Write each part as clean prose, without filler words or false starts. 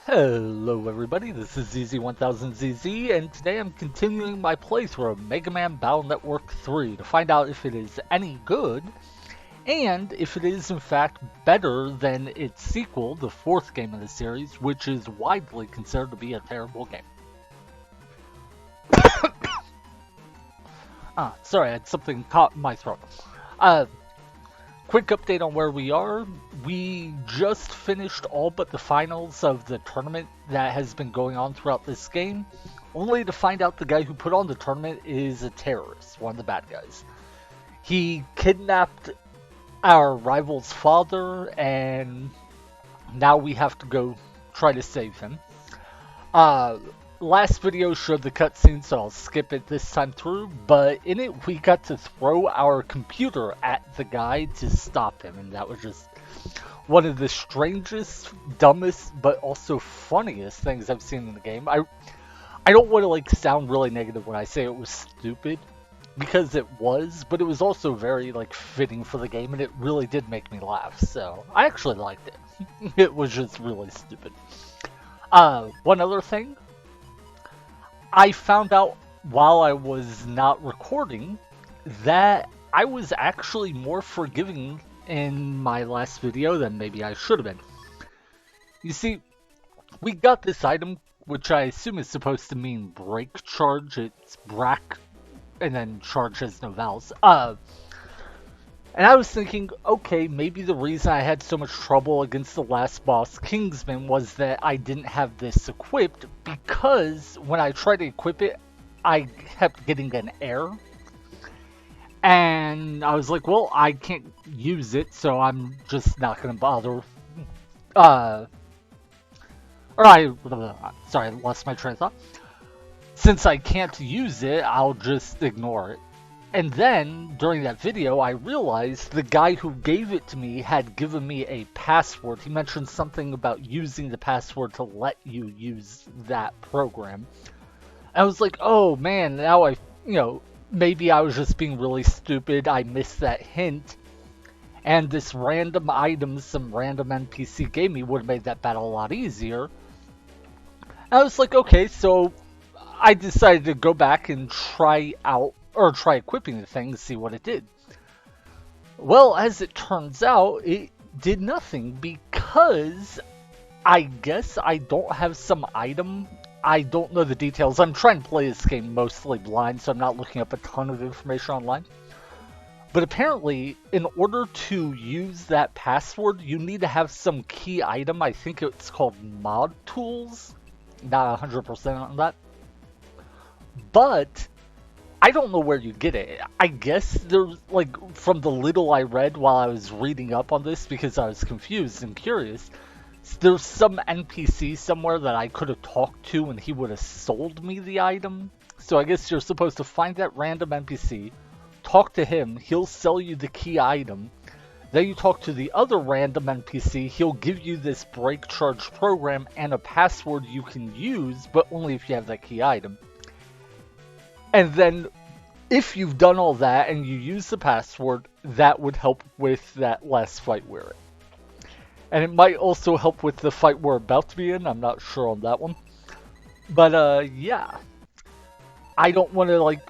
Hello everybody, this is ZZ1000ZZ, and today I'm continuing my playthrough of Mega Man Battle Network 3 to find out if it is any good, and if it is in fact better than its sequel, the fourth game in the series, which is widely considered to be a terrible game. Sorry, I had something caught in my throat. Uh, Quick update on where we are. We just finished all but the finals of the tournament that has been going on throughout this game, only to find out the guy who put on the tournament is a terrorist, one of the bad guys. He kidnapped our rival's father, and now we have to go try to save him. Uh, Last video showed the cutscene, so I'll skip it this time through, but in it we got to throw our computer at the guy to stop him, and that was just one of the strangest, dumbest, but also funniest things I've seen in the game. I don't want to sound really negative when I say it was stupid, because it was, but it was also very fitting for the game, and it really did make me laugh, so I actually liked it. It was just really stupid. One other thing, I found out while I was not recording that I was actually more forgiving in my last video than maybe I should have been. You see, we got this item, which I assume is supposed to mean break charge. It's brack, and then charge has no vowels. And I was thinking, okay, maybe the reason I had so much trouble against the last boss, Kingsman, was that I didn't have this equipped, because when I tried to equip it, I kept getting an error. And I was like, well, I can't use it, so I'm just not going to bother. Sorry, I lost my train of thought. Since I can't use it, I'll just ignore it. And then, during that video, I realized the guy who gave it to me had given me a password. He mentioned something about using the password to let you use that program. I was like, oh man, now maybe I was just being really stupid. I missed that hint. And this random item some random NPC gave me would have made that battle a lot easier. I was like, okay, so I decided to go back and try equipping the thing to see what it did. Well, as it turns out, it did nothing, because I guess I don't have some item. I don't know the details. I'm trying to play this game mostly blind, so I'm not looking up a ton of information online. But apparently, in order to use that password, you need to have some key item. I think it's called mod tools. Not 100% on that. But I don't know where you get it. I guess there's, from the little I read while I was reading up on this, because I was confused and curious, there's some NPC somewhere that I could have talked to and he would have sold me the item. So I guess you're supposed to find that random NPC, talk to him, he'll sell you the key item. Then you talk to the other random NPC, he'll give you this break charge program and a password you can use, but only if you have that key item. And then, if you've done all that and you use the password, that would help with that last fight we're in. And it might also help with the fight we're about to be in. I'm not sure on that one. But, yeah. I don't want to,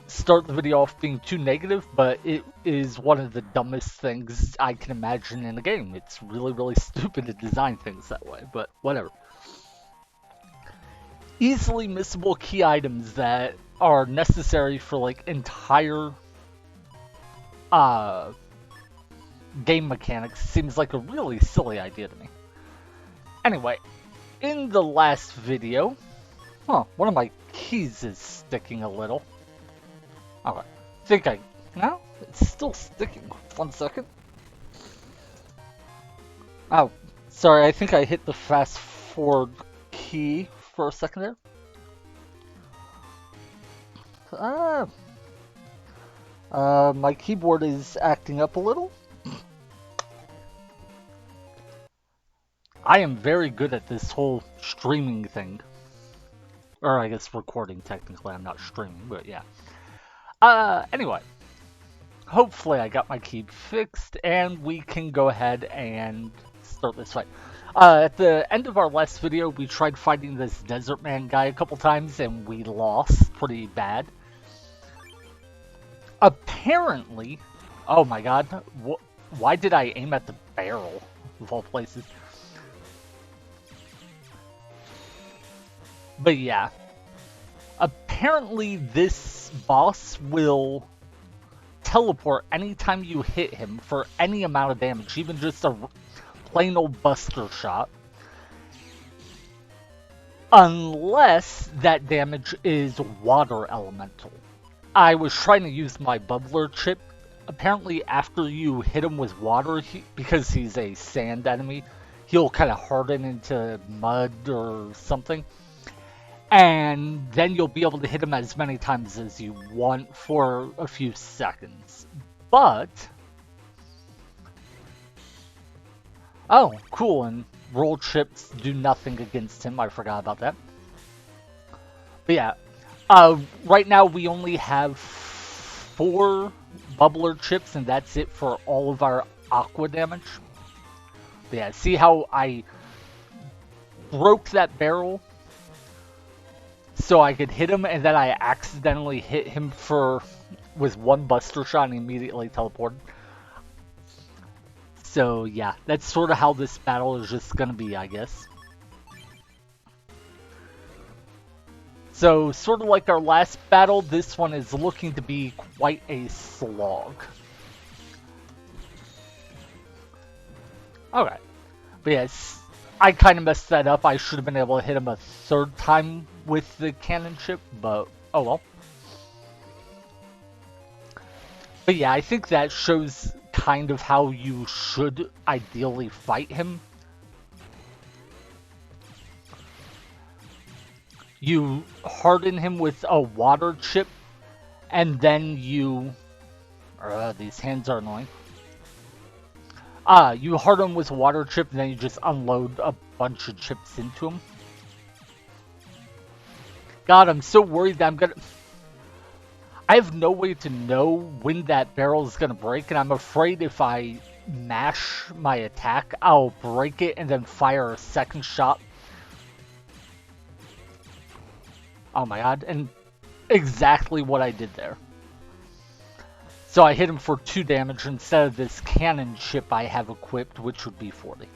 start the video off being too negative, but it is one of the dumbest things I can imagine in a game. It's really, really stupid to design things that way, but whatever. Easily missable key items that are necessary for entire game mechanics seems like a really silly idea to me. Anyway, in the last video, one of my keys is sticking a little. Okay, no, it's still sticking. 1 second. Oh, sorry, I think I hit the fast forward key for a second there. My keyboard is acting up a little. I am very good at this whole streaming thing. Or I guess recording, technically. I'm not streaming, but yeah. Anyway. Hopefully I got my key fixed, and we can go ahead and start this fight. At the end of our last video, we tried fighting this desert man guy a couple times, and we lost pretty bad. Apparently, oh my god, why did I aim at the barrel, of all places? But yeah, apparently this boss will teleport anytime you hit him for any amount of damage, even just a plain old buster shot. Unless that damage is water elemental. I was trying to use my bubbler chip. Apparently after you hit him with water, because he's a sand enemy, he'll kind of harden into mud or something. And then you'll be able to hit him as many times as you want for a few seconds. But... oh, cool, and roll chips do nothing against him. I forgot about that. But yeah, right now we only have 4 bubbler chips, and that's it for all of our aqua damage. But yeah, see how I broke that barrel so I could hit him, and then I accidentally hit him with 1 buster shot and immediately teleported. So yeah, that's sort of how this battle is just gonna be, I guess. So sort of like our last battle, this one is looking to be quite a slog. Okay, but yes, I kind of messed that up. I should have been able to hit him a 3rd time with the cannon chip, but oh well. But yeah, I think that shows kind of how you should ideally fight him. You harden him with a water chip, and then you... these hands are annoying. You harden him with a water chip, and then you just unload a bunch of chips into him. God, I'm so worried that I'm gonna... I have no way to know when that barrel is gonna break, and I'm afraid if I mash my attack, I'll break it and then fire a 2nd shot. Oh my god, and exactly what I did there. So I hit him for 2 damage instead of this cannon chip I have equipped, which would be 40.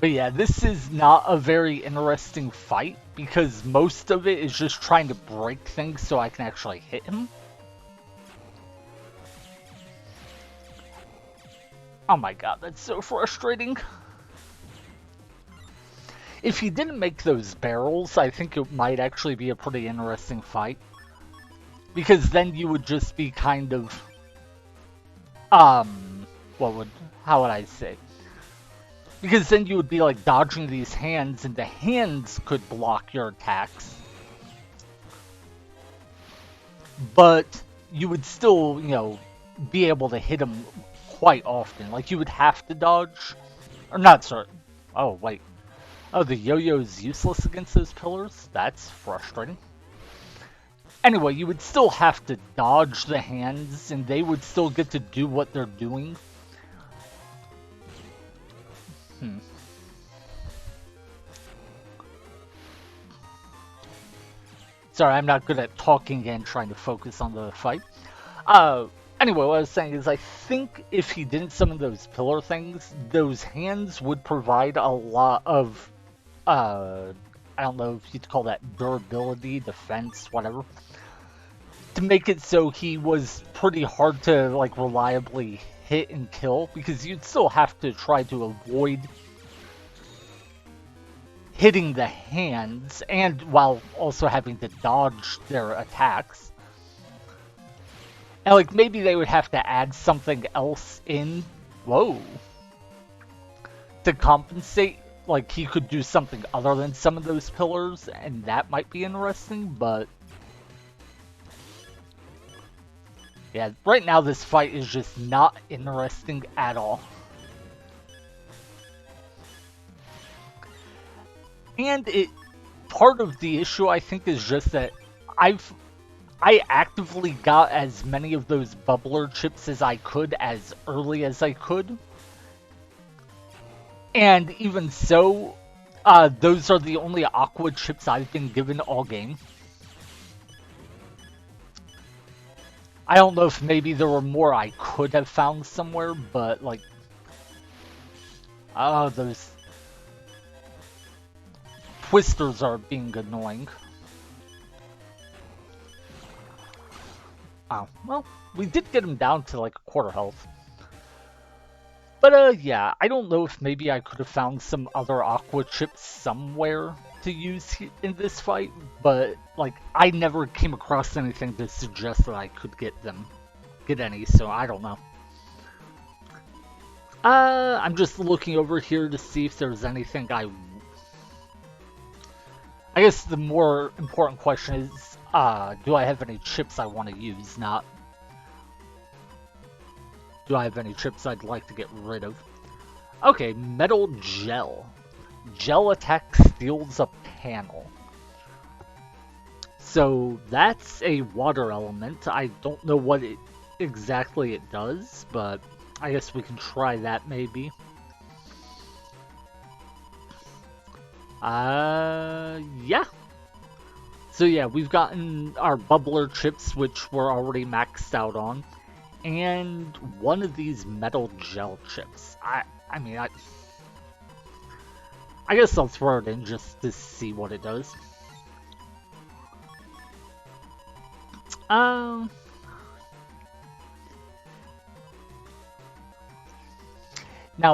But yeah, this is not a very interesting fight, because most of it is just trying to break things so I can actually hit him. Oh my god, that's so frustrating. If he didn't make those barrels, I think it might actually be a pretty interesting fight. Because then you would just be kind of... how would I say? Because then you would be like dodging these hands, and the hands could block your attacks. But you would still, you know, be able to hit them quite often. Like, you would have to dodge. Or not, sorry. Oh, wait. Oh, the yo-yo is useless against those pillars? That's frustrating. Anyway, you would still have to dodge the hands, and they would still get to do what they're doing. Sorry, I'm not good at talking and trying to focus on the fight. Anyway, what I was saying is I think if he didn't summon those pillar things, those hands would provide a lot of, I don't know if you'd call that durability, defense, whatever, to make it so he was pretty hard to, like, reliably hit and kill, because you'd still have to try to avoid hitting the hands, and while also having to dodge their attacks. And, like, maybe they would have to add something else in, to compensate. Like, he could do something other than some of those pillars, and that might be interesting, but... yeah, right now this fight is just not interesting at all. And part of the issue, I think, is just that I actively got as many of those bubbler chips as I could as early as I could. And even so, those are the only aqua chips I've been given all game. I don't know if maybe there were more I could have found somewhere, but like, oh, those twisters are being annoying. Oh, well, we did get him down to like a quarter health. But yeah, I don't know if maybe I could have found some other aqua chips somewhere to use in this fight, but like, I never came across anything to suggest that I could get any, so I don't know. I'm just looking over here to see if there's anything I guess the more important question is, do I have any chips I want to use, not do I have any chips I'd like to get rid of? Okay, metal gel. Gel attack steals a panel. So that's a water element. I don't know what exactly it does, but I guess we can try that maybe. Yeah. So yeah, we've gotten our bubbler chips, which we're already maxed out on, and one of these metal gel chips. I mean, I guess I'll throw it in just to see what it does. Now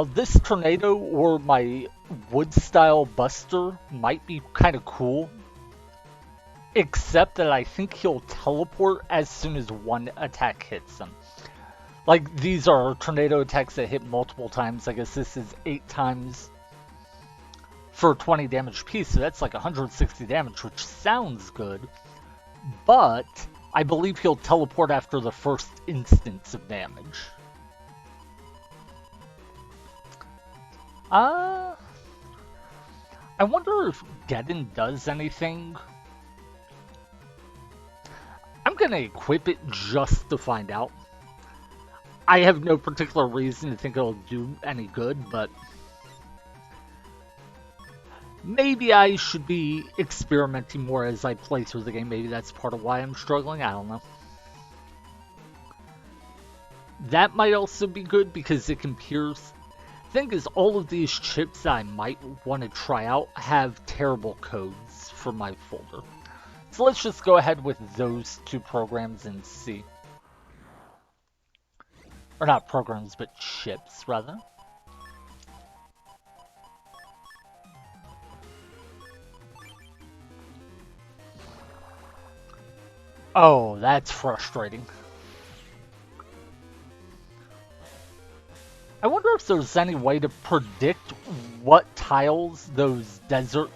this tornado or my wood style buster might be kind of cool, except that I think he'll teleport as soon as one attack hits him. Like, these are tornado attacks that hit multiple times. I guess this is 8 times for 20 damage piece, so that's like 160 damage, which sounds good. But I believe he'll teleport after the first instance of damage. I wonder if Geddon does anything. I'm gonna equip it just to find out. I have no particular reason to think it'll do any good, but maybe I should be experimenting more as I play through the game. Maybe that's part of why I'm struggling. I don't know. That might also be good because it can pierce. Thing is, all of these chips that I might want to try out have terrible codes for my folder. So let's just go ahead with those 2 programs and see. Or not programs, but chips, rather. Oh, that's frustrating. I wonder if there's any way to predict what tiles those desert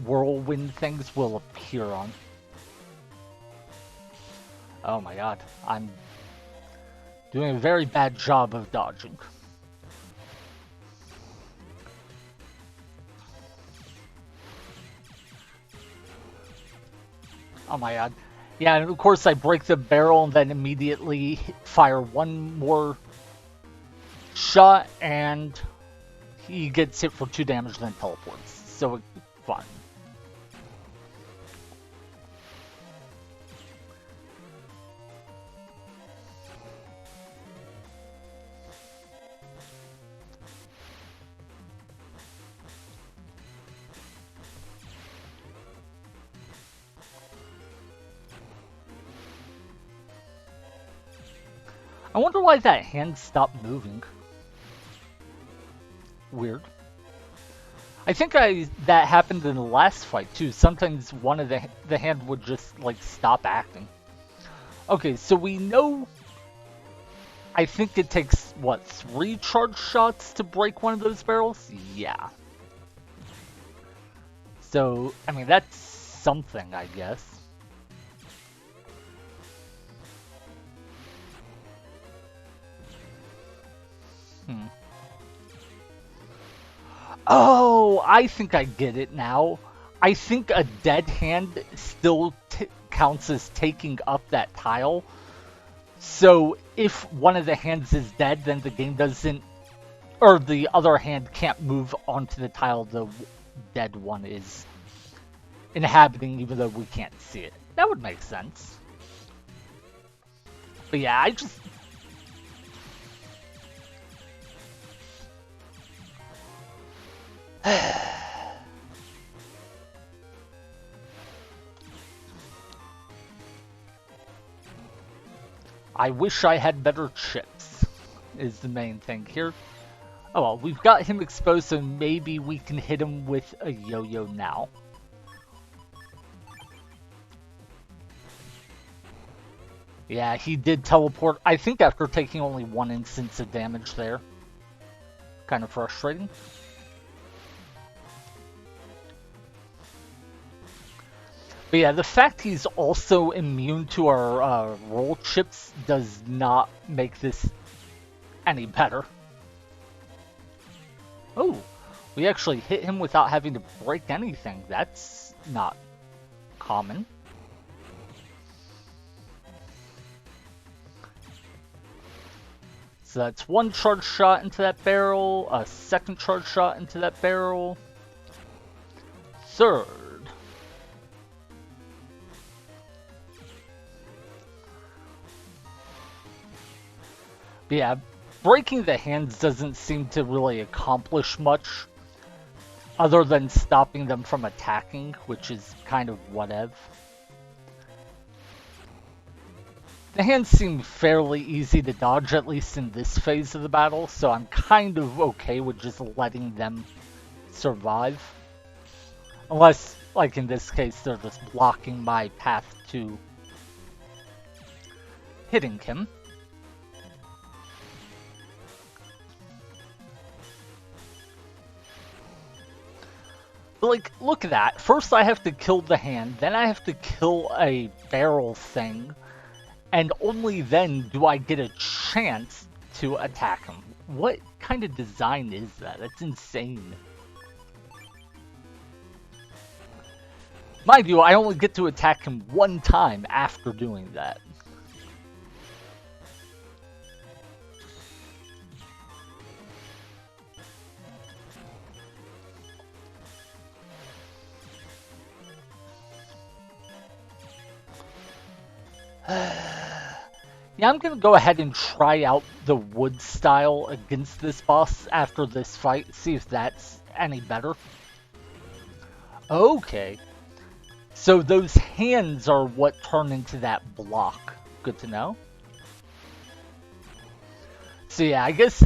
whirlwind things will appear on. Oh my god, I'm doing a very bad job of dodging. Oh my god. Yeah, and of course I break the barrel and then immediately fire one more shot, and he gets hit for 2 damage and then teleports. So, fun. I wonder why that hand stopped moving. Weird. I think that happened in the last fight too. Sometimes one of the hand would just like stop acting. Okay, so we know. I think it takes what, 3 charge shots to break one of those barrels? Yeah. So I mean that's something, I guess. Oh, I think I get it now. I think a dead hand still counts as taking up that tile. So if one of the hands is dead, then the game doesn't, or the other hand can't move onto the tile the dead one is inhabiting, even though we can't see it. That would make sense. But yeah, I just... I wish I had better chips, is the main thing here. Oh well, we've got him exposed, so maybe we can hit him with a yo-yo now. Yeah, he did teleport, I think after taking only 1 instance of damage there. Kind of frustrating. But yeah, the fact he's also immune to our roll chips does not make this any better. Oh, we actually hit him without having to break anything. That's not common. So that's 1 charge shot into that barrel, a 2nd charge shot into that barrel, 3rd. But yeah, breaking the hands doesn't seem to really accomplish much, other than stopping them from attacking, which is kind of whatever. The hands seem fairly easy to dodge, at least in this phase of the battle, so I'm kind of okay with just letting them survive. Unless, like in this case, they're just blocking my path to hitting him. But like, look at that. First I have to kill the hand, then I have to kill a barrel thing, and only then do I get a chance to attack him. What kind of design is that? That's insane. Mind you, I only get to attack him 1 time after doing that. Yeah, I'm gonna go ahead and try out the wood style against this boss after this fight, see if that's any better. Okay. So those hands are what turn into that block. Good to know. So yeah, I guess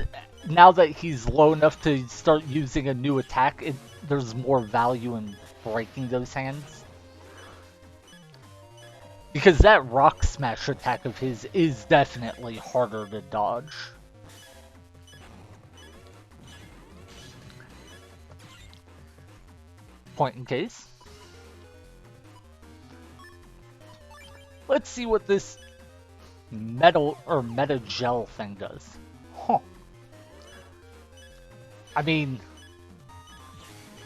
now that he's low enough to start using a new attack, there's more value in breaking those hands. Because that rock smash attack of his is definitely harder to dodge. Point in case. Let's see what this metal or meta gel thing does. Huh. I mean,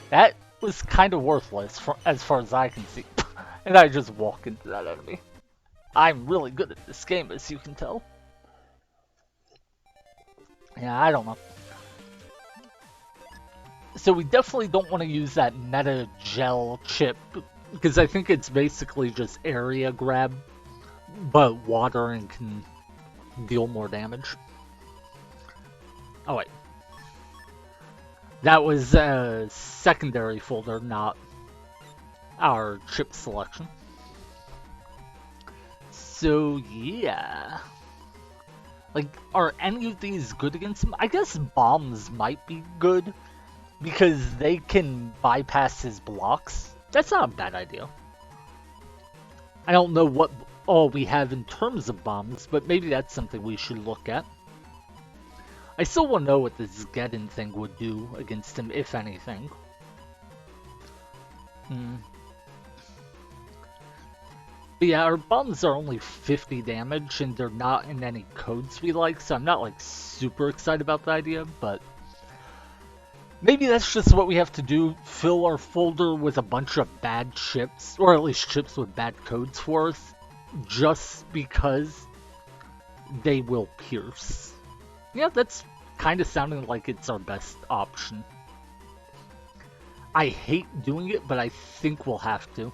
that was kind of worthless as far as I can see. And I just walk into that enemy. I'm really good at this game, as you can tell. Yeah, I don't know. So we definitely don't want to use that meta gel chip, because I think it's basically just area grab, but water and can deal more damage. Oh wait. That was a secondary folder, not our chip selection. So yeah, like, are any of these good against him? I guess bombs might be good because they can bypass his blocks. That's not a bad idea. I don't know what all we have in terms of bombs, but maybe that's something we should look at. I still want to know what this Geddon thing would do against him, if anything. But yeah, our bombs are only 50 damage, and they're not in any codes we like, so I'm not, like, super excited about the idea, but Maybe that's just what we have to do, fill our folder with a bunch of bad chips, or at least chips with bad codes for us, just because they will pierce. Yeah, that's kind of sounding like it's our best option. I hate doing it, but I think we'll have to.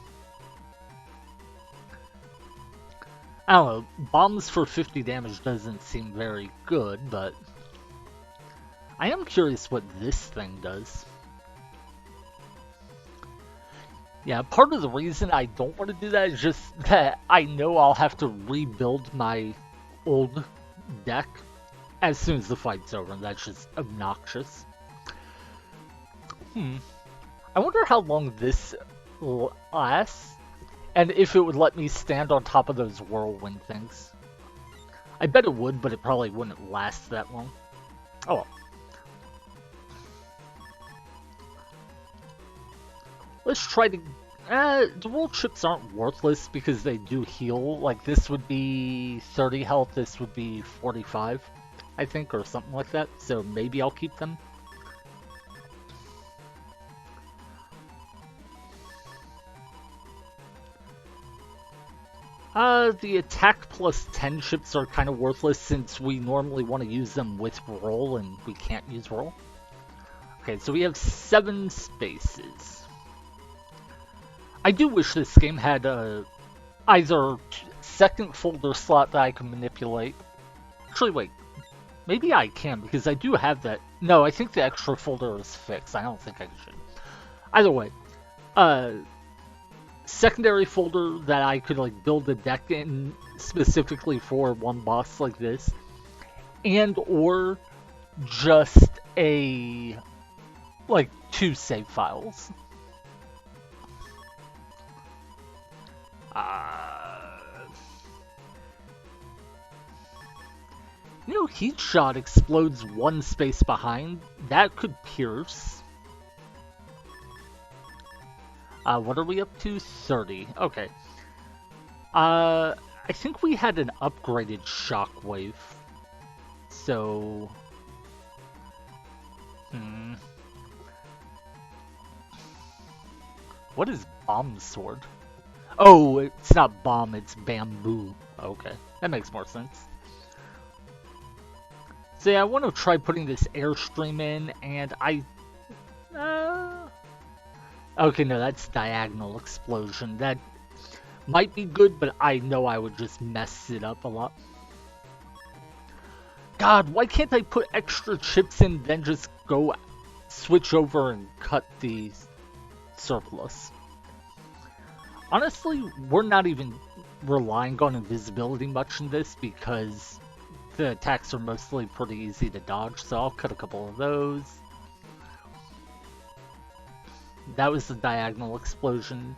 I don't know, bombs for 50 damage doesn't seem very good, but I am curious what this thing does. Yeah, part of the reason I don't want to do that is just that I know I'll have to rebuild my old deck as soon as the fight's over, and that's just obnoxious. I wonder how long this lasts, and if it would let me stand on top of those whirlwind things. I bet it would, but it probably wouldn't last that long. Oh well. Let's try to... the roll chips aren't worthless because they do heal. Like, this would be 30 health, this would be 45, I think, or something like that. So maybe I'll keep them. The attack plus 10 chips are kind of worthless since we normally want to use them with roll and we can't use roll. Okay, so we have 7 spaces. I do wish this game had either second folder slot that I can manipulate. Actually, wait. Maybe I can, because I do have that. No, I think the extra folder is fixed. I don't think I should. Either way. Secondary folder that I could like build a deck in specifically for one boss like this. And or just a... like 2 save files. You know, Heat Shot explodes 1 space behind. That could pierce. What are we up to? 30. Okay. I think we had an upgraded Shockwave. So... What is Bomb Sword? Oh, it's not bomb, it's bamboo. Okay, that makes more sense. So yeah, I want to try putting this Airstream in, and okay, no, that's Diagonal Explosion. That might be good, but I know I would just mess it up a lot. God, why can't I put extra chips in, then just go switch over and cut the surplus? Honestly, we're not even relying on invisibility much in this because the attacks are mostly pretty easy to dodge, so I'll cut a couple of those. That was the Diagonal Explosion.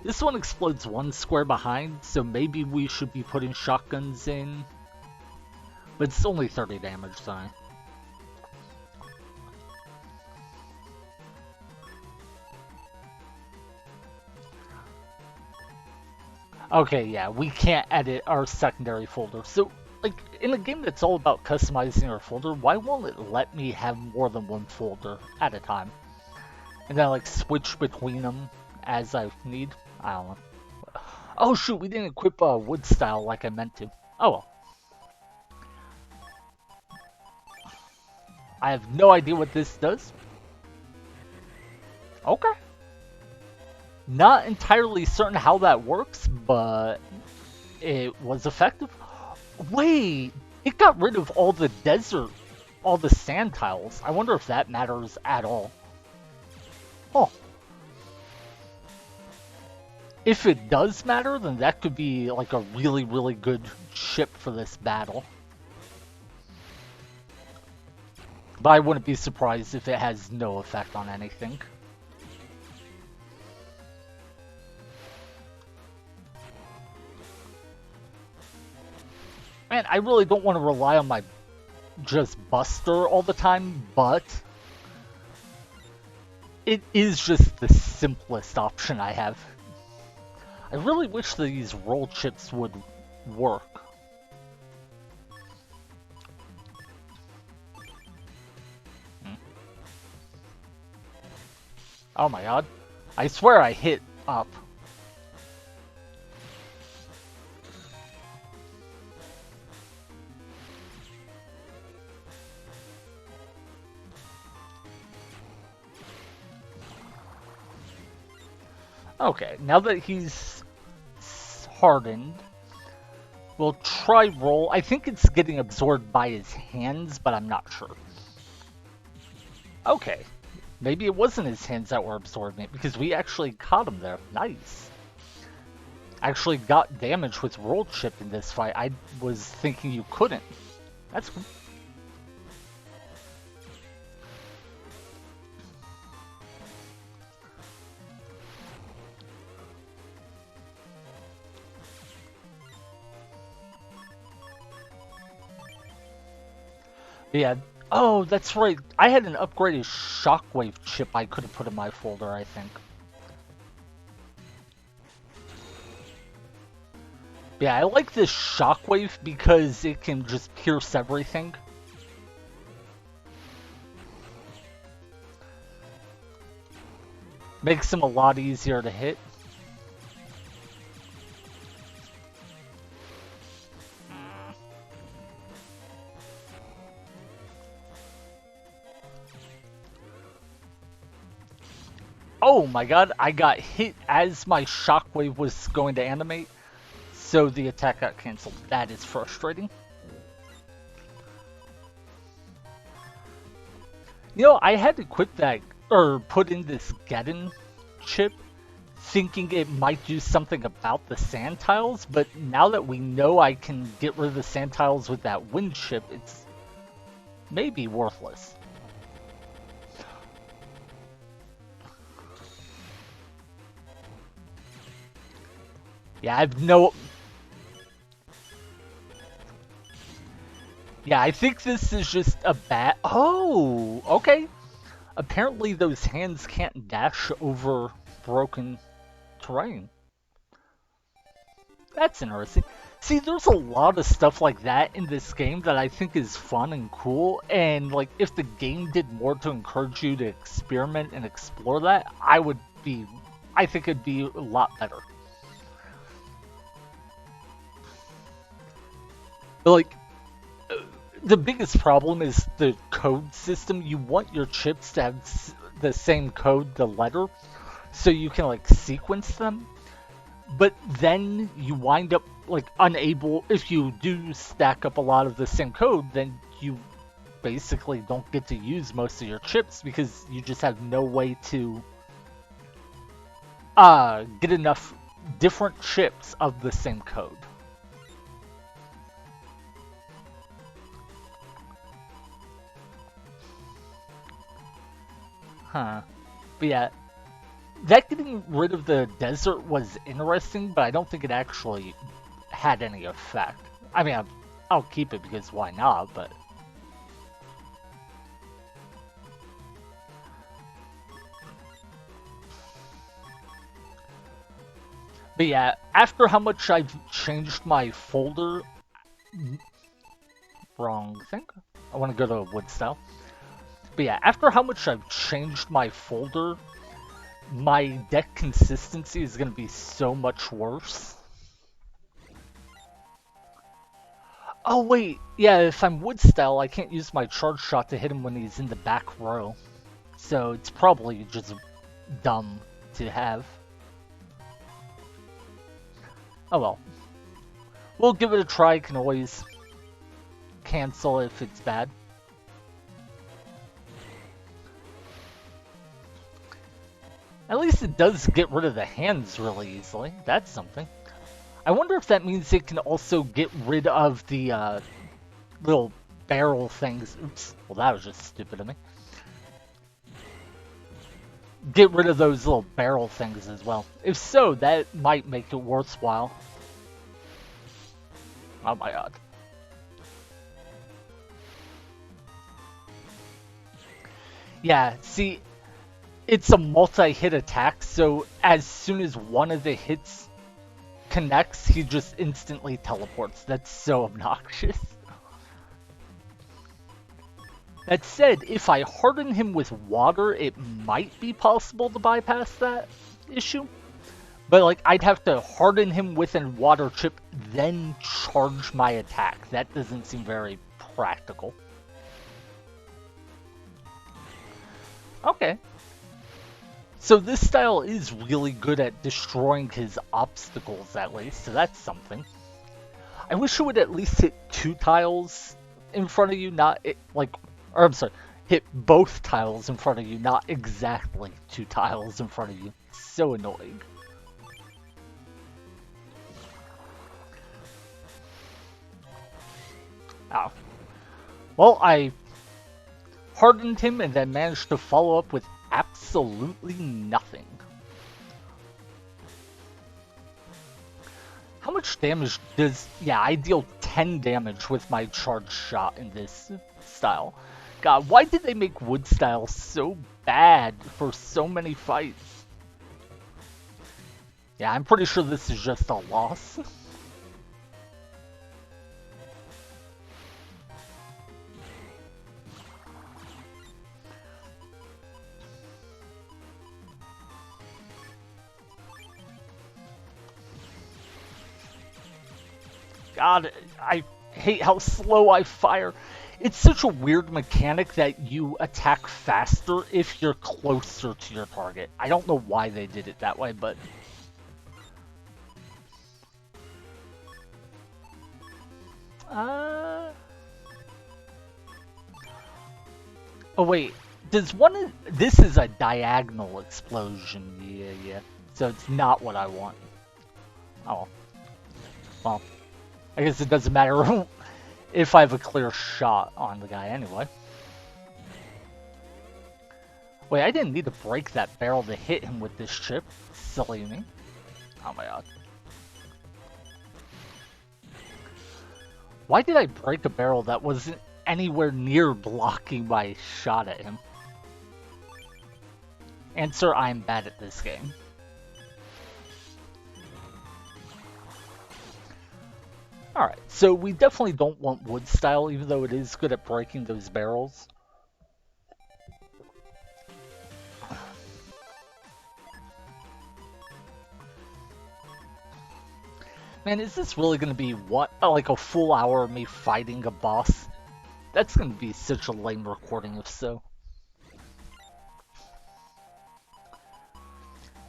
This one explodes 1 square behind, so maybe we should be putting shotguns in. But it's only 30 damage, sorry. Okay, yeah, we can't edit our secondary folder. So, like, in a game that's all about customizing our folder, why won't it let me have more than 1 folder at a time? And then, like, switch between them as I need? I don't know. Oh, shoot, we didn't equip wood style like I meant to. Oh, well. I have no idea what this does. Okay. Not entirely certain how that works, but it was effective. Wait, it got rid of all the desert, all the sand tiles. I wonder if that matters at all. Oh. If it does matter, then that could be like a really, really good ship for this battle. But I wouldn't be surprised if it has no effect on anything. Man, I really don't want to rely on my just Buster all the time, but it is just the simplest option I have. I really wish these roll chips would work. Oh my god. I swear I hit up. Okay, now that he's hardened, we'll try roll. I think it's getting absorbed by his hands, but I'm not sure. Okay, maybe it wasn't his hands that were absorbing it, because we actually caught him there. Nice. Actually got damage with roll chip in this fight. I was thinking you couldn't. That's cool. Yeah. Oh, that's right. I had an upgraded shockwave chip I could have put in my folder, I think. Yeah, I like this shockwave because it can just pierce everything. Makes him a lot easier to hit. Oh my god, I got hit as my shockwave was going to animate, so the attack got cancelled. That is frustrating. You know, I had to quit that, or put in this Geddon chip, thinking it might do something about the sand tiles, but now that we know I can get rid of the sand tiles with that wind chip, it's maybe worthless. Yeah, I've no... Yeah, I think this is just a bad... Oh, okay. Apparently those hands can't dash over broken terrain. That's interesting. See, there's a lot of stuff like that in this game that I think is fun and cool, and like if the game did more to encourage you to experiment and explore that, I think it'd be a lot better. But like, the biggest problem is the code system. You want your chips to have the same code, the letter, so you can like sequence them. But then you wind up like unable, if you do stack up a lot of the same code, then you basically don't get to use most of your chips because you just have no way to get enough different chips of the same code. Huh. But yeah, that getting rid of the desert was interesting, but I don't think it actually had any effect. I mean, I'll keep it because why not, but... But yeah, after how much I've changed my folder... Wrong thing. I want to go to wood style. But yeah, after how much I've changed my folder, my deck consistency is going to be so much worse. Oh wait, yeah, if I'm wood style, I can't use my charge shot to hit him when he's in the back row. So it's probably just dumb to have. Oh well. We'll give it a try, can always cancel if it's bad. At least it does get rid of the hands really easily. That's something. I wonder if that means it can also get rid of the little barrel things. Oops. Well, that was just stupid of me. Get rid of those little barrel things as well. If so, that might make it worthwhile. Oh my god. Yeah, see, it's a multi-hit attack, so as soon as one of the hits connects, he just instantly teleports. That's so obnoxious. That said, if I harden him with water, it might be possible to bypass that issue. But like, I'd have to harden him with a water chip, then charge my attack. That doesn't seem very practical. Okay. So this style is really good at destroying his obstacles, at least, so that's something. I wish it would at least hit 2 tiles in front of you, not like, or I'm sorry, hit both tiles in front of you, not exactly 2 tiles in front of you. So annoying. Ow. Well, I hardened him and then managed to follow up with absolutely nothing. How much damage does... Yeah, I deal 10 damage with my charged shot in this style. God, why did they make wood style so bad for so many fights? Yeah, I'm pretty sure this is just a loss. God, I hate how slow I fire. It's such a weird mechanic that you attack faster if you're closer to your target. I don't know why they did it that way, but... Oh wait, does one... This is a diagonal explosion. Yeah. So it's not what I want. Oh. Well, I guess it doesn't matter if I have a clear shot on the guy anyway. Wait, I didn't need to break that barrel to hit him with this chip. Silly me. Oh my god. Why did I break a barrel that wasn't anywhere near blocking my shot at him? Answer, I'm bad at this game. Alright, so we definitely don't want wood style, even though it is good at breaking those barrels. Man, is this really going to be like a full hour of me fighting a boss? That's going to be such a lame recording if so.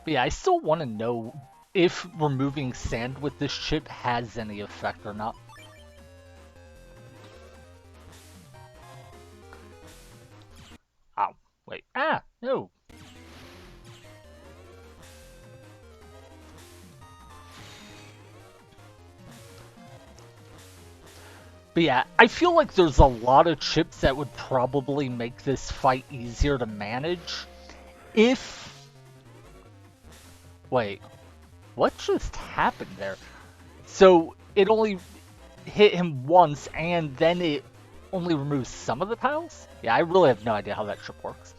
But yeah, I still want to know if removing sand with this chip has any effect or not. Ow, wait, no. But yeah, I feel like there's a lot of chips that would probably make this fight easier to manage if... Wait, what just happened there? So it only hit him once and then it only removes some of the tiles? Yeah, I really have no idea how that chip works.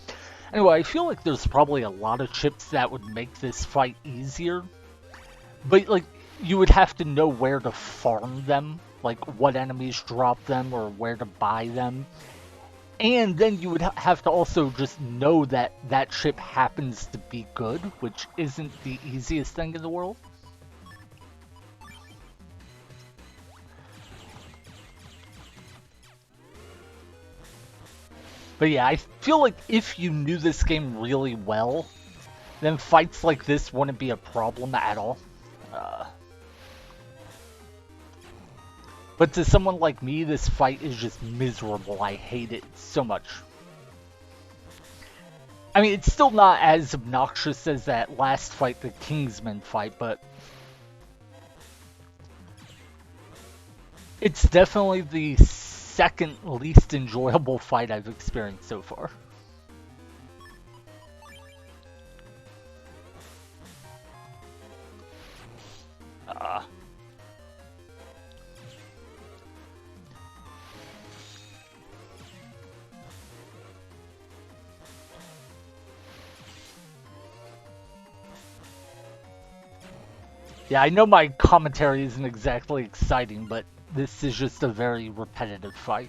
Anyway, I feel like there's probably a lot of chips that would make this fight easier. But like, you would have to know where to farm them, like what enemies drop them or where to buy them. And then you would have to also just know that that chip happens to be good, which isn't the easiest thing in the world. But yeah, I feel like if you knew this game really well, then fights like this wouldn't be a problem at all. But to someone like me, this fight is just miserable. I hate it so much. I mean, it's still not as obnoxious as that last fight, the Kingsman fight, but... It's definitely the second least enjoyable fight I've experienced so far. Yeah, I know my commentary isn't exactly exciting, but this is just a very repetitive fight.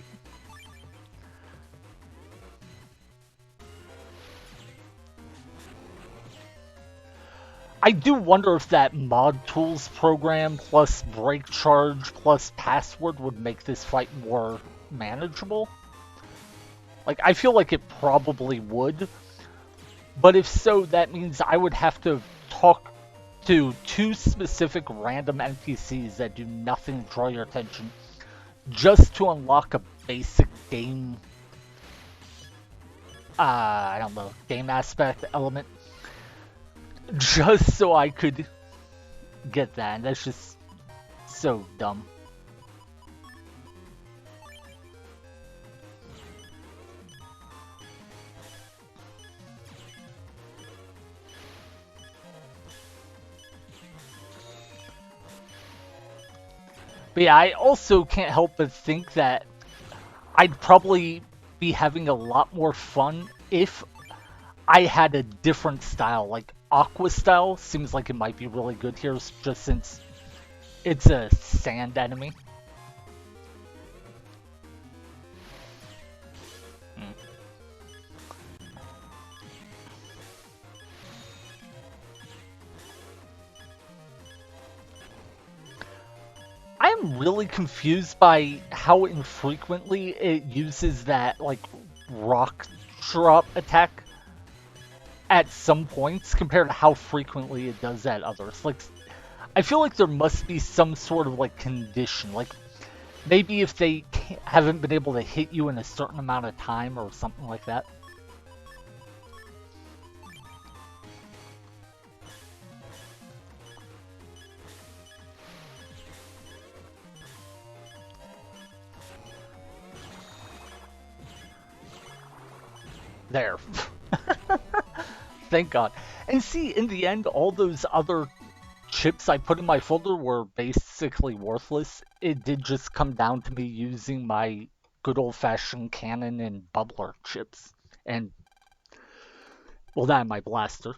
I do wonder if that mod tools program plus break charge plus password would make this fight more manageable. Like, I feel like it probably would, but if so, that means I would have to talk to two specific random NPCs that do nothing to draw your attention just to unlock a basic game, I don't know, game aspect element, just so I could get that. And that's just so dumb. But yeah, I also can't help but think that I'd probably be having a lot more fun if I had a different style. Like Aqua style seems like it might be really good here, just since it's a sand enemy. Hmm. I'm really confused by how infrequently it uses that like rock drop attack at some points compared to how frequently it does at others. Like I feel like there must be some sort of like condition. Like maybe if they haven't been able to hit you in a certain amount of time or something like that. There. Thank God. And see, in the end, all those other chips I put in my folder were basically worthless. It did just come down to me using my good old-fashioned cannon and bubbler chips. And, well, that and my blaster.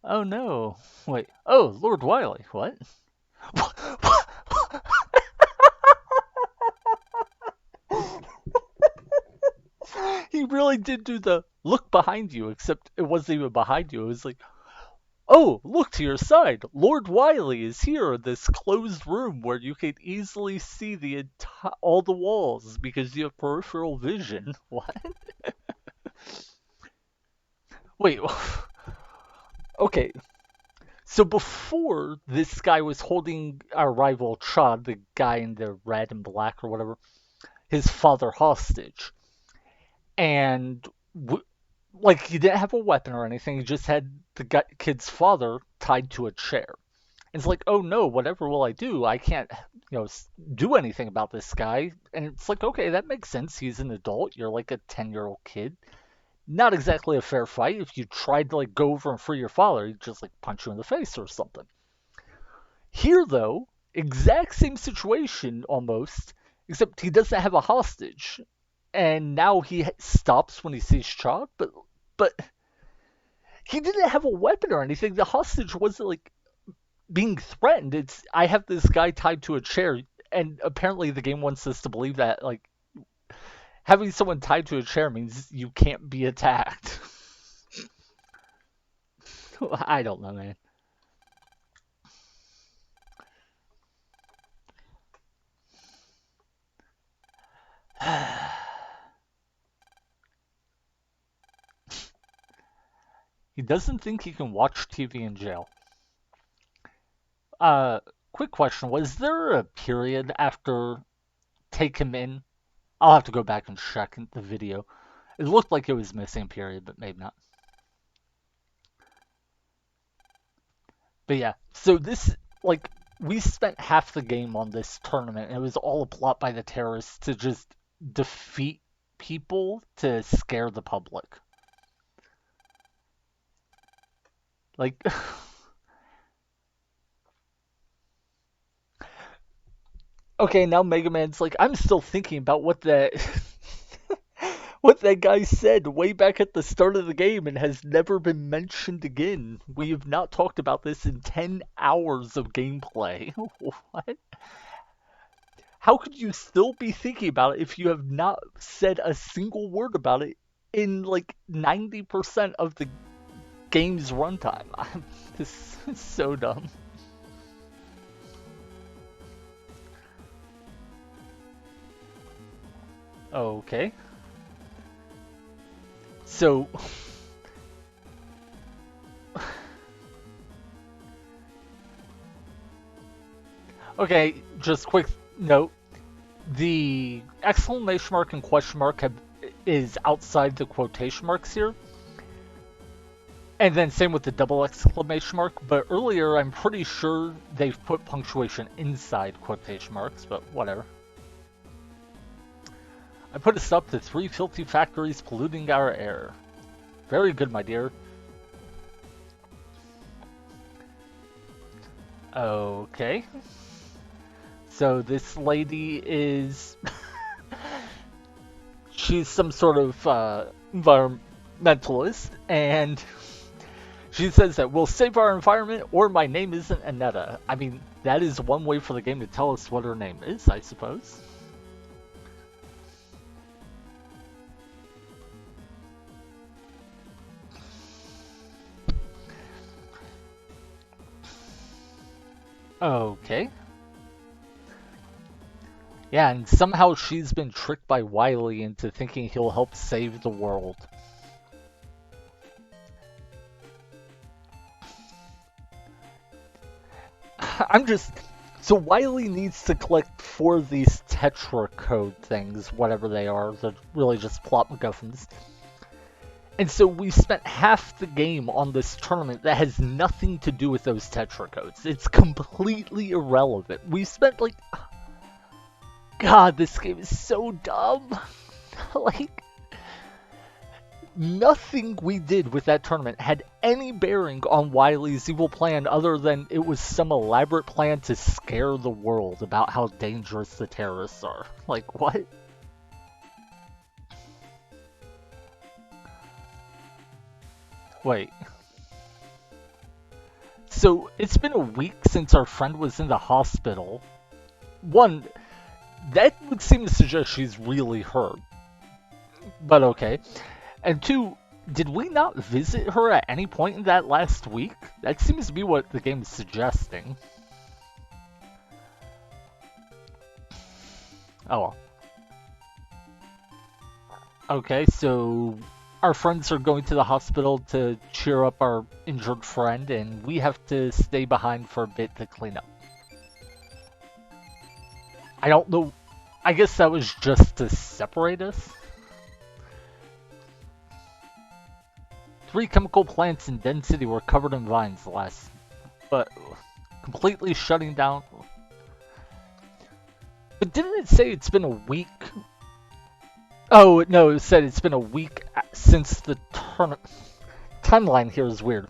Oh no. Wait. Oh, Lord Wily. What? He really did do the look behind you, except it wasn't even behind you. It was like, oh, look to your side. Lord Wiley is here in this closed room where you can easily see all the walls because you have peripheral vision. What? Wait. Okay. So before this guy was holding our rival Chad, the guy in the red and black or whatever, his father hostage, and like he didn't have a weapon or anything. He just had the kid's father tied to a chair. It's like, oh no, whatever will I do? I can't, do anything about this guy. And it's like, okay, that makes sense. He's an adult. You're like a 10-year-old kid. Not exactly a fair fight. If you tried to like go over and free your father, he'd just like punch you in the face or something. Here, though, exact same situation almost, except he doesn't have a hostage, and now he stops when he sees Chalk, but he didn't have a weapon or anything. The hostage wasn't like being threatened. It's I have this guy tied to a chair, and apparently the game wants us to believe that like having someone tied to a chair means you can't be attacked. I don't know, man. He doesn't think he can watch TV in jail. Uh, quick question: was there a period after Take Him In? I'll have to go back and check the video. It looked like it was missing a period, but maybe not. But yeah, so this, like, we spent half the game on this tournament, and it was all a plot by the terrorists to just defeat people to scare the public. Like, okay, now Mega Man's like, I'm still thinking about what that what that guy said way back at the start of the game and has never been mentioned again. We have not talked about this in 10 hours of gameplay. What? How could you still be thinking about it if you have not said a single word about it in like 90% of the game's runtime. This is so dumb. Okay. So, okay, just quick note. The exclamation mark and question mark is outside the quotation marks here. And then same with the double exclamation mark, but earlier I'm pretty sure they've put punctuation inside quotation marks, but whatever. I put a stop to 3 filthy factories polluting our air. Very good, my dear. Okay. So this lady is... she's some sort of environmentalist, and she says that we'll save our environment or my name isn't Annetta. I mean, that is one way for the game to tell us what her name is, I suppose. Okay. Yeah, and somehow she's been tricked by Wiley into thinking he'll help save the world. I'm just... So Wiley needs to collect 4 of these Tetra code things, whatever they are. They're really just plot MacGuffins. And so we spent half the game on this tournament that has nothing to do with those Tetra codes. It's completely irrelevant. We spent like... God, this game is so dumb. Like... Nothing we did with that tournament had any bearing on Wiley's evil plan other than it was some elaborate plan to scare the world about how dangerous the terrorists are. Like, what? Wait. So, it's been a week since our friend was in the hospital. One, that would seem to suggest she's really hurt. But okay. And 2, did we not visit her at any point in that last week? That seems to be what the game is suggesting. Oh well. Okay, so our friends are going to the hospital to cheer up our injured friend, and we have to stay behind for a bit to clean up. I don't know. I guess that was just to separate us? 3 chemical plants in Den City were covered in vines but completely shutting down. But didn't it say it's been a week? Oh, no, it said it's been a week since the timeline here is weird.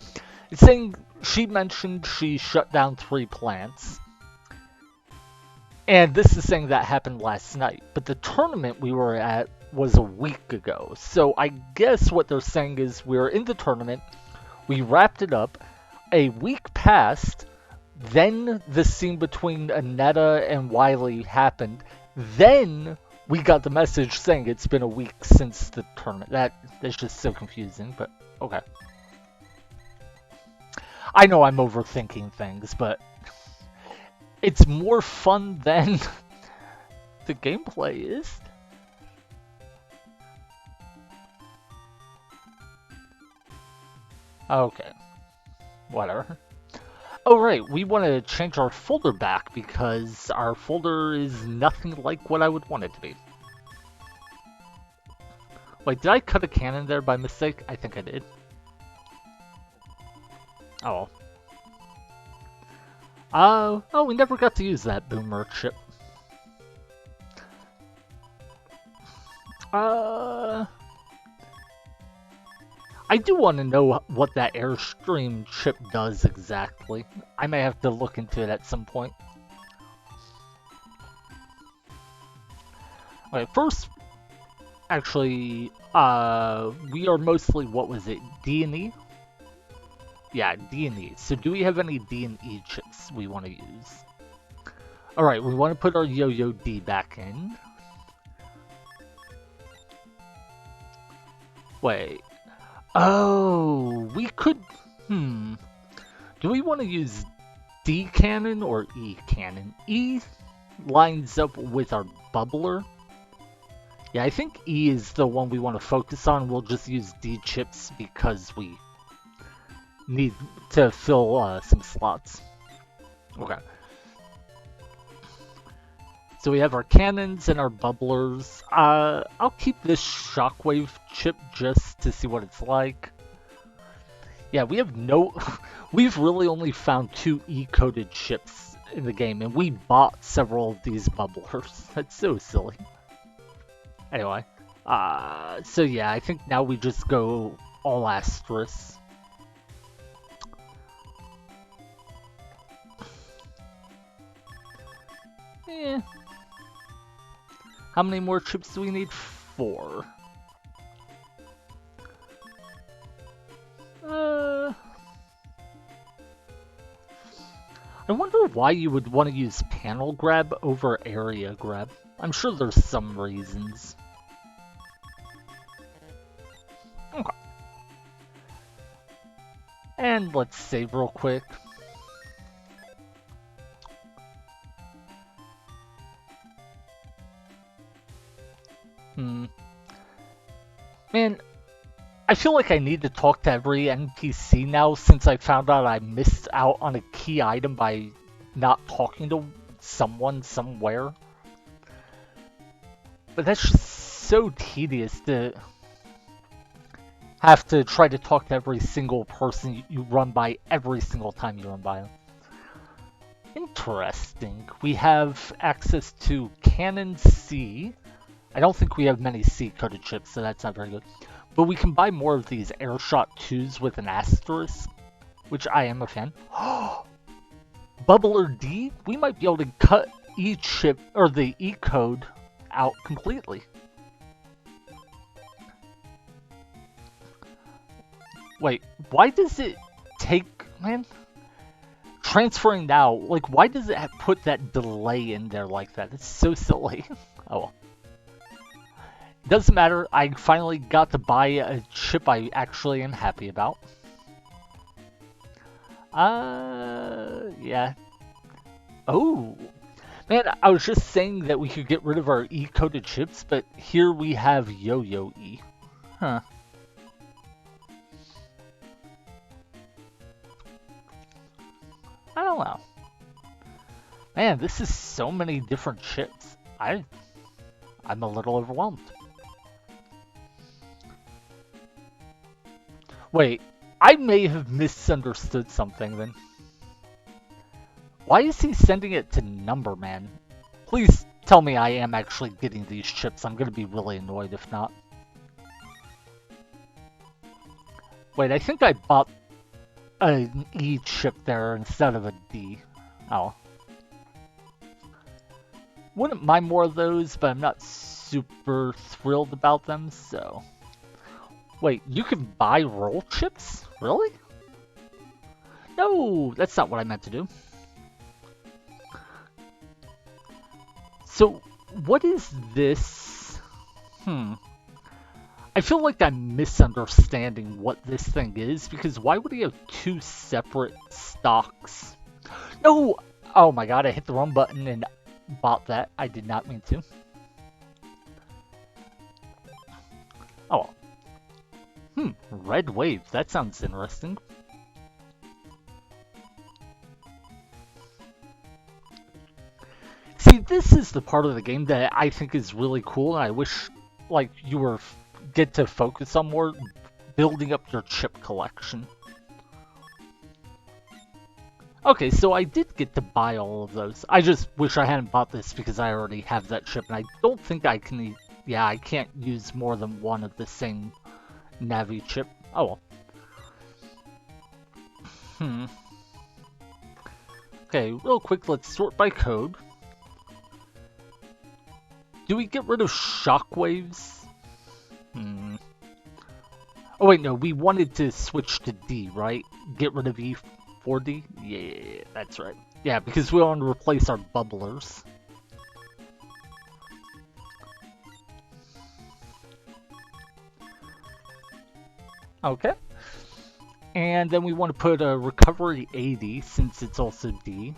It's saying she mentioned she shut down 3 plants. And this is saying that happened last night. But the tournament we were at was a week ago. So I guess what they're saying is we were in the tournament, we wrapped it up, a week passed, then the scene between Annetta and Wiley happened, then we got the message saying it's been a week since the tournament. That's just so confusing, but okay. I know I'm overthinking things, but it's more fun than the gameplay is. Okay. Whatever. Oh right, we want to change our folder back because our folder is nothing like what I would want it to be. Wait, did I cut a cannon there by mistake? I think I did. Oh. Oh, we never got to use that boomer chip. I do want to know what that Airstream chip does exactly. I may have to look into it at some point. Okay, first, actually, we are mostly, what was it, D&E? Yeah, D&E. So do we have any D&E chips we want to use? Alright, we want to put our Yo-Yo D back in. Wait. Oh, we could. Hmm. Do we want to use D cannon or E cannon? E lines up with our bubbler. Yeah, I think E is the one we want to focus on. We'll just use D chips because we need to fill some slots. Okay. So we have our cannons and our bubblers. I'll keep this shockwave chip just to see what it's like. Yeah, we have no... We've really only found 2 E-coded chips in the game, and we bought several of these bubblers. That's so silly. Anyway, so yeah, I think now we just go all asterisk. Eh. How many more chips do we need? 4. I wonder why you would want to use panel grab over area grab. I'm sure there's some reasons. Okay. And let's save real quick. Man, I feel like I need to talk to every NPC now since I found out I missed out on a key item by not talking to someone somewhere. But that's just so tedious to have to try to talk to every single person you run by every single time you run by them. Interesting. We have access to Cannon C. I don't think we have many C-coded chips, so that's not very good. But we can buy more of these Airshot 2s with an asterisk, which I am a fan. Bubbler D? We might be able to cut E chip, or the E code, out completely. Wait, why does it take, man? Transferring now, like, why does it put that delay in there like that? It's so silly. Oh well. Doesn't matter, I finally got to buy a chip I actually am happy about. Yeah. Oh. Man, I was just saying that we could get rid of our E-coded chips, but here we have Yo-Yo E. Huh. I don't know. Man, this is so many different chips. I'm a little overwhelmed. Wait, I may have misunderstood something then. Why is he sending it to Number Man? Please tell me I am actually getting these chips. I'm gonna be really annoyed if not. Wait, I think I bought an E chip there instead of a D. Oh. Wouldn't mind more of those, but I'm not super thrilled about them, so... Wait, you can buy roll chips? Really? No, that's not what I meant to do. So, what is this? I feel like I'm misunderstanding what this thing is, because why would he have 2 separate stocks? No! Oh my god, I hit the wrong button and bought that. I did not mean to. Oh well. Red wave. That sounds interesting. See, this is the part of the game that I think is really cool, and I wish, like, you were get to focus on more building up your chip collection. Okay, so I did get to buy all of those. I just wish I hadn't bought this because I already have that chip, and I don't think I can... Yeah, I can't use more than one of the same Navi chip. Oh well. Okay, real quick, let's sort by code. Do we get rid of shockwaves? Oh wait, no, we wanted to switch to D, right? Get rid of E for D? Yeah, that's right. Yeah, because we want to replace our bubblers. Okay. And then we want to put a recovery 80 since it's also D.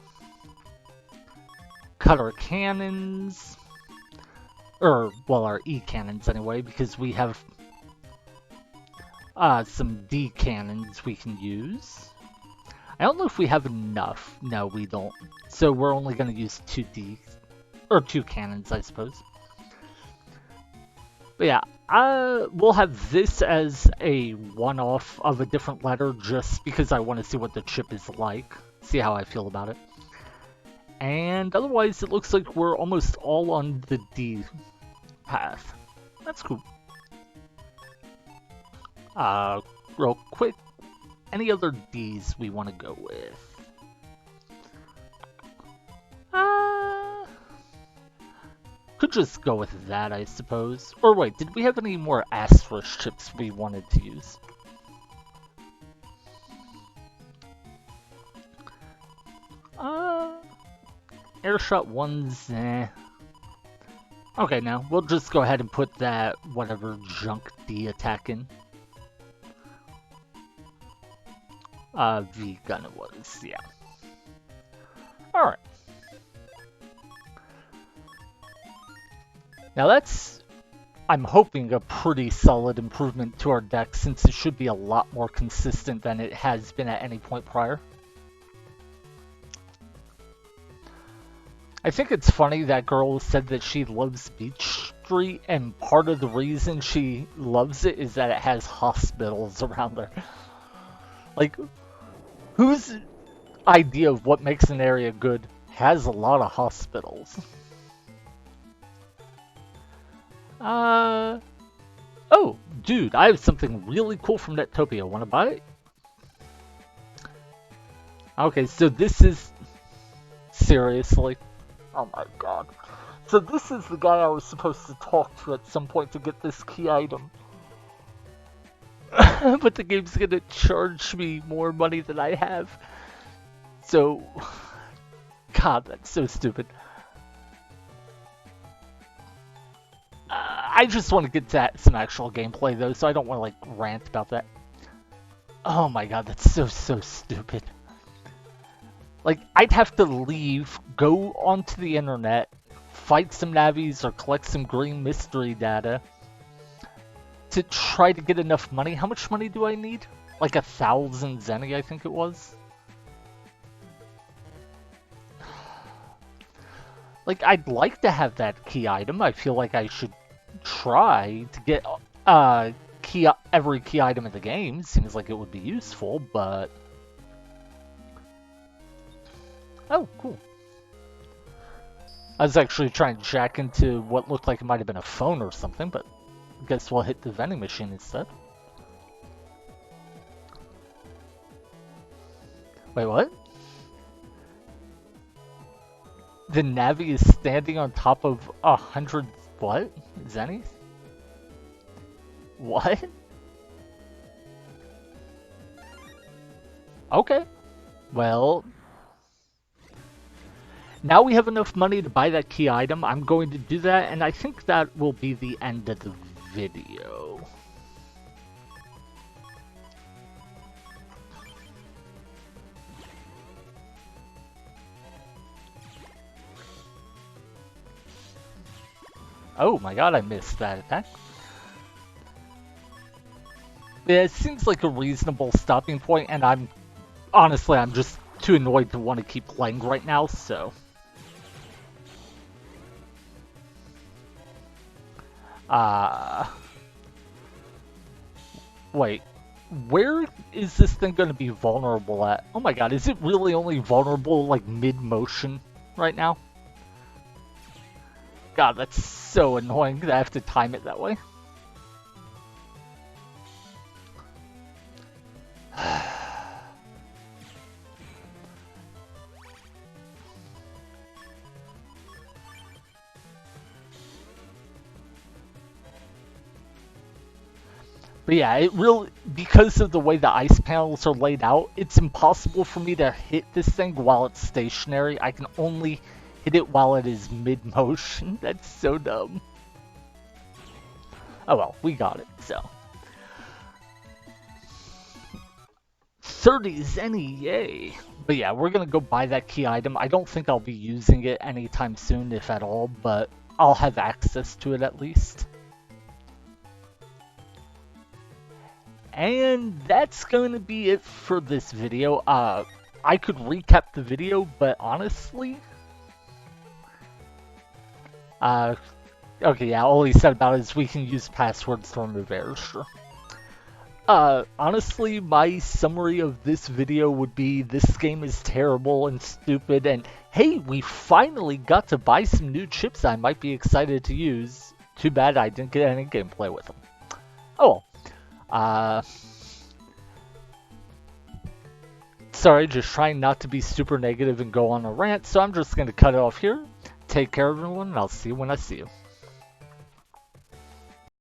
Cut our cannons. Or, well, our E cannons anyway, because we have some D cannons we can use. I don't know if we have enough. No, we don't. So we're only going to use 2D, or 2 cannons, I suppose. But yeah, we'll have this as a one-off of a different letter just because I want to see what the chip is like, see how I feel about it. And otherwise, it looks like we're almost all on the D path. That's cool. Real quick, any other Ds we want to go with? Could just go with that, I suppose. Or wait, did we have any more asterisk chips we wanted to use? Airshot 1's eh. Okay, now we'll just go ahead and put that whatever junk D attack in. V gun it was, yeah. Alright. Now that's, I'm hoping, a pretty solid improvement to our deck since it should be a lot more consistent than it has been at any point prior. I think it's funny that girl said that she loves Beach Street, and part of the reason she loves it is that it has hospitals around there. Like, whose idea of what makes an area good has a lot of hospitals? Oh, dude, I have something really cool from Nettopia. Want to buy it? Okay, so this is... Seriously? Oh my god. So this is the guy I was supposed to talk to at some point to get this key item. But the game's gonna charge me more money than I have. So... God, that's so stupid. I just want to get to some actual gameplay though, so I don't want to like rant about that. Oh my god, that's so stupid. Like, I'd have to leave, go onto the internet, fight some navies or collect some green mystery data to try to get enough money. How much money do I need? Like 1,000 zenny, I think it was. Like, I'd like to have that key item. I feel like I should try to get every key item in the game. Seems like it would be useful, but... Oh, cool. I was actually trying to jack into what looked like it might have been a phone or something, but I guess we'll hit the vending machine instead. Wait, what? The Navi is standing on top of 100 what? Zennies? What? Okay. Well, now we have enough money to buy that key item. I'm going to do that, and I think that will be the end of the video. Oh my god, I missed that attack. Yeah, it seems like a reasonable stopping point, and I'm just too annoyed to want to keep playing right now, so... Wait, where is this thing going to be vulnerable at? Oh my god, is it really only vulnerable, like, mid-motion right now? God, that's so annoying that I have to time it that way. But yeah, it really, because of the way the ice panels are laid out, it's impossible for me to hit this thing while it's stationary. I can only hit it while it is mid-motion. That's so dumb. Oh well, we got it, so. 30 Zenny, yay! But yeah, we're gonna go buy that key item. I don't think I'll be using it anytime soon, if at all, but I'll have access to it at least. And that's going to be it for this video. I could recap the video, but honestly, okay, yeah, all he said about it is we can use passwords to remove errors, sure. Honestly, my summary of this video would be this game is terrible and stupid, and hey, we finally got to buy some new chips I might be excited to use. Too bad I didn't get any gameplay with them. Oh well. Sorry, just trying not to be super negative and go on a rant, so I'm just going to cut it off here. Take care, everyone, and I'll see you when I see you.